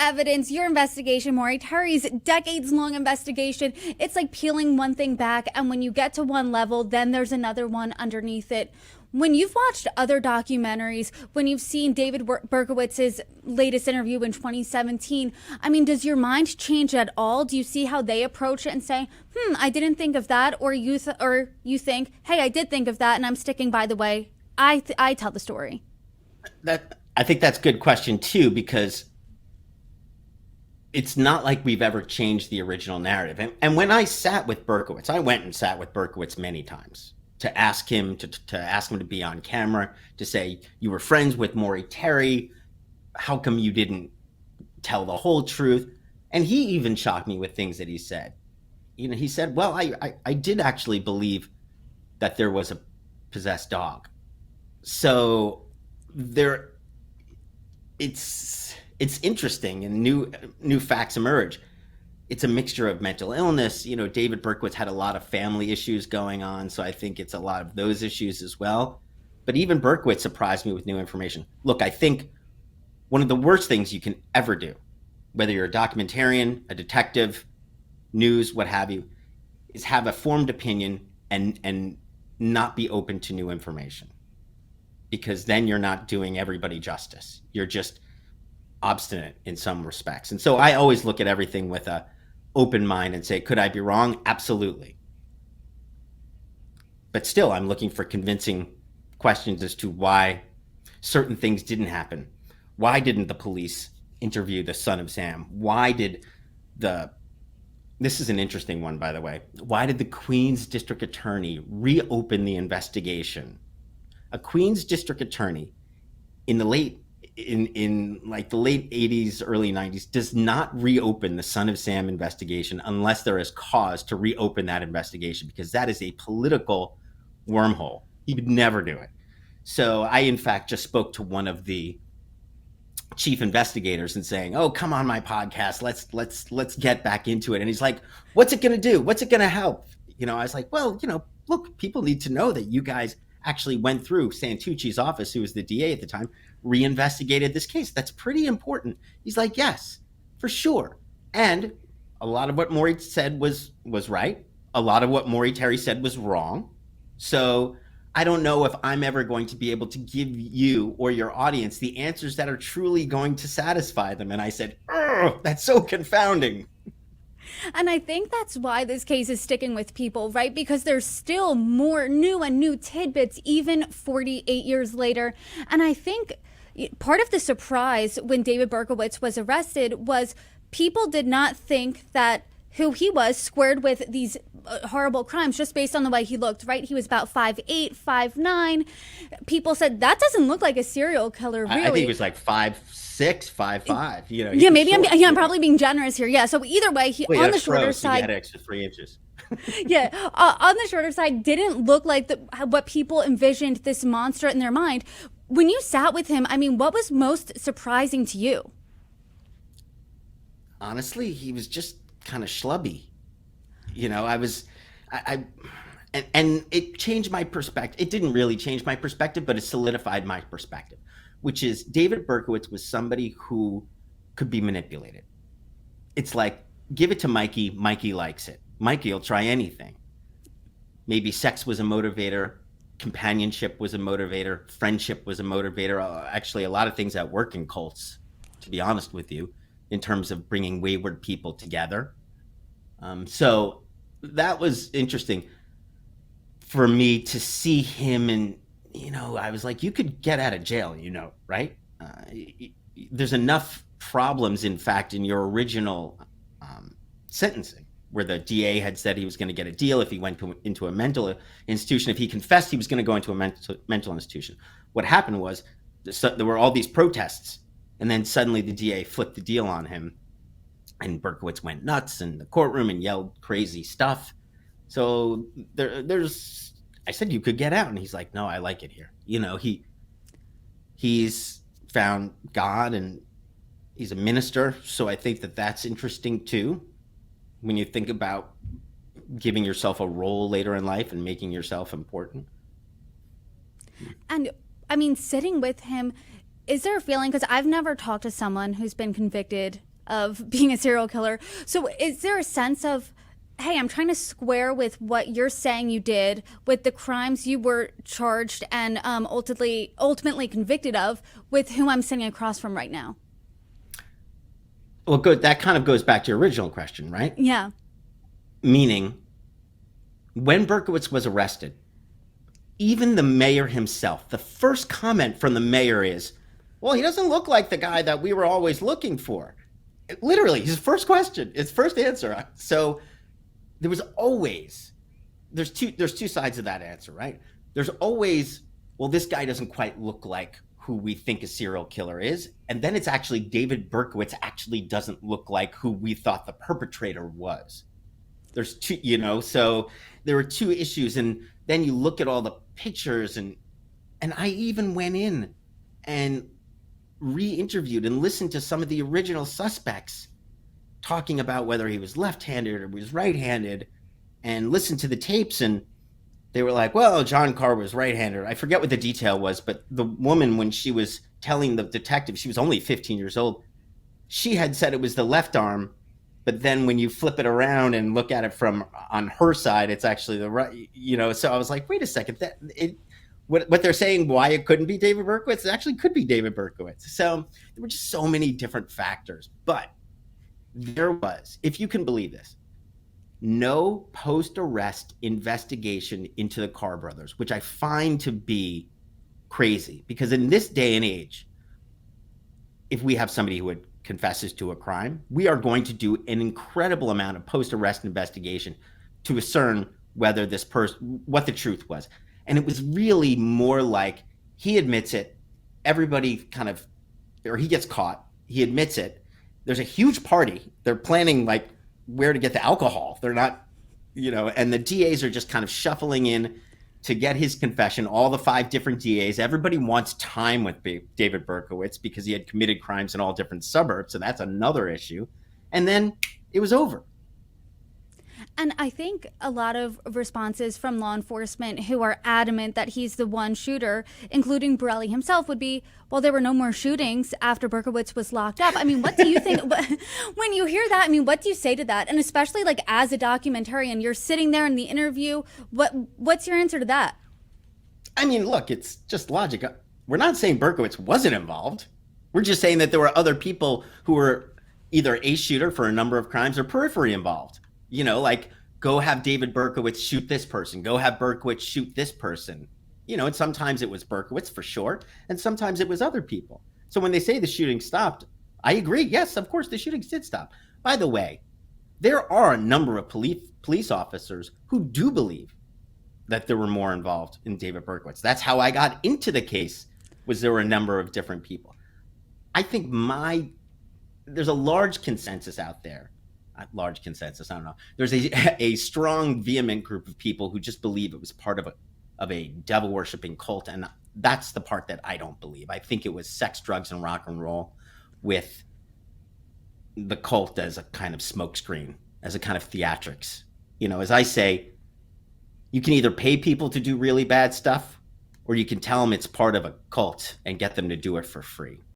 evidence, your investigation, Maury Terry's decades-long investigation, it's like peeling one thing back, and when you get to one level, then there's another one underneath it. When you've watched other documentaries, when you've seen David Berkowitz's latest interview in 2017, I mean, does your mind change at all? Do you see how they approach it and say, I didn't think of that, or you think, hey, I did think of that, and I'm sticking by the way I tell the story? I think that's a good question too, because it's not like we've ever changed the original narrative. And when I sat with Berkowitz, I went and sat with Berkowitz many times to ask him to be on camera, to say, you were friends with Maury Terry. How come you didn't tell the whole truth? And he even shocked me with things that he said. You know, he said, well, I did actually believe that there was a possessed dog. So it's interesting, and new facts emerge. It's a mixture of mental illness. You know, David Berkowitz had a lot of family issues going on, so I think it's a lot of those issues as well. But even Berkowitz surprised me with new information. Look, I think one of the worst things you can ever do, whether you're a documentarian, a detective, news, what have you, is have a formed opinion and not be open to new information. Because then you're not doing everybody justice. You're just obstinate in some respects. And so I always look at everything with a open mind and say, could I be wrong? Absolutely. But still, I'm looking for convincing questions as to why certain things didn't happen. Why didn't the police interview the son of Sam? Why did this is an interesting one, by the way. Why did the Queens District Attorney reopen the investigation? A Queens District Attorney in the late 80s, early 90s does not reopen the son of Sam investigation unless there is cause to reopen that investigation, because that is a political wormhole. He would never do it. So I, in fact, just spoke to one of the chief investigators and saying, oh, come on my podcast. Let's get back into it. And he's like, what's it going to do? What's it going to help? You know, I was like, well, you know, look, people need to know that you guys actually went through Santucci's office, who was the DA at the time, reinvestigated this case. That's pretty important. He's like, yes, for sure. And a lot of what Maury said was right. A lot of what Maury Terry said was wrong. So I don't know if I'm ever going to be able to give you or your audience the answers that are truly going to satisfy them. And I said, that's so confounding. And I think that's why this case is sticking with people, right? Because there's still more new tidbits, even 48 years later. And I think part of the surprise when David Berkowitz was arrested was people did not think that who he was squared with these horrible crimes just based on the way he looked, right? He was about 5'8", 5'9". People said, that doesn't look like a serial killer, really. I think he was like 5'6", 5'5". You know, yeah, maybe I'm probably being generous here. Yeah, so either way, on the shorter side, he had extra 3 inches. yeah, on the shorter side, didn't look like what people envisioned this monster in their mind. When you sat with him, I mean, what was most surprising to you? Honestly, he was just kind of schlubby. You know, and it changed my perspective. It didn't really change my perspective, but it solidified my perspective, which is David Berkowitz was somebody who could be manipulated. It's like, give it to Mikey. Mikey likes it. Mikey will try anything. Maybe sex was a motivator. Companionship was a motivator. Friendship was a motivator. Actually, a lot of things that work in cults, to be honest with you, in terms of bringing wayward people together. So that was interesting for me to see him. And, you know, I was like, you could get out of jail, you know, right? There's enough problems, in fact, in your original sentencing, where the DA had said he was going to get a deal if he went into a mental institution. If he confessed, he was going to go into a mental institution. What happened was there were all these protests, and then suddenly the DA flipped the deal on him, and Berkowitz went nuts in the courtroom and yelled crazy stuff. So I said, you could get out. And he's like, no, I like it here. You know, he's found God and he's a minister. So I think that's interesting too. When you think about giving yourself a role later in life and making yourself important. And I mean, sitting with him, is there a feeling, because I've never talked to someone who's been convicted of being a serial killer. So is there a sense of, hey, I'm trying to square with what you're saying you did with the crimes you were charged and ultimately convicted of with who I'm sitting across from right now? Well, good. That kind of goes back to your original question, right? Yeah. Meaning, when Berkowitz was arrested, even the mayor himself, the first comment from the mayor is, well, he doesn't look like the guy that we were always looking for. Literally, his first question, his first answer. So there was always, there's two sides of that answer, right? There's always, well, this guy doesn't quite look like who we think a serial killer is. And then it's actually David Berkowitz actually doesn't look like who we thought the perpetrator was. There's two, so there were two issues. And then you look at all the pictures, and I even went in and re-interviewed and listened to some of the original suspects talking about whether he was left-handed or was right-handed, and listened to the tapes, and they were like, well, John Carr was right-handed. I forget what the detail was, but the woman, when she was telling the detective, she was only 15 years old, she had said it was the left arm, but then when you flip it around and look at it from on her side, it's actually the right, so I was like, wait a second, what they're saying, why it couldn't be David Berkowitz, it actually could be David Berkowitz. So there were just so many different factors, but there was, if you can believe this, no post-arrest investigation into the Carr brothers, which I find to be crazy, because in this day and age, if we have somebody who confesses to a crime, we are going to do an incredible amount of post-arrest investigation to discern whether this person, what the truth was. And it was really more like, he admits it, everybody kind of, or he gets caught, he admits it, there's a huge party, they're planning like where to get the alcohol, they're not, and the DAs are just kind of shuffling in to get his confession, all the 5 different DAs. Everybody wants time with David Berkowitz because he had committed crimes in all different suburbs, so that's another issue. And then it was over. And I think a lot of responses from law enforcement who are adamant that he's the one shooter, including Borelli himself, would be, well, there were no more shootings after Berkowitz was locked up. I mean, what do you think? When you hear that, I mean, what do you say to that? And especially like as a documentarian, you're sitting there in the interview. What's your answer to that? I mean, look, it's just logic. We're not saying Berkowitz wasn't involved. We're just saying that there were other people who were either a shooter for a number of crimes or periphery involved. Like, go have David Berkowitz shoot this person, go have Berkowitz shoot this person. And sometimes it was Berkowitz for sure, and sometimes it was other people. So when they say the shooting stopped, I agree. Yes, of course, the shootings did stop. By the way, there are a number of police officers who do believe that there were more involved in David Berkowitz. That's how I got into the case, was there were a number of different people. I think there's a large consensus out there. Large consensus, I don't know. There's a strong, vehement group of people who just believe it was part of a devil-worshipping cult, and that's the part that I don't believe. I think it was sex, drugs, and rock and roll with the cult as a kind of smokescreen, as a kind of theatrics. As I say, you can either pay people to do really bad stuff, or you can tell them it's part of a cult and get them to do it for free.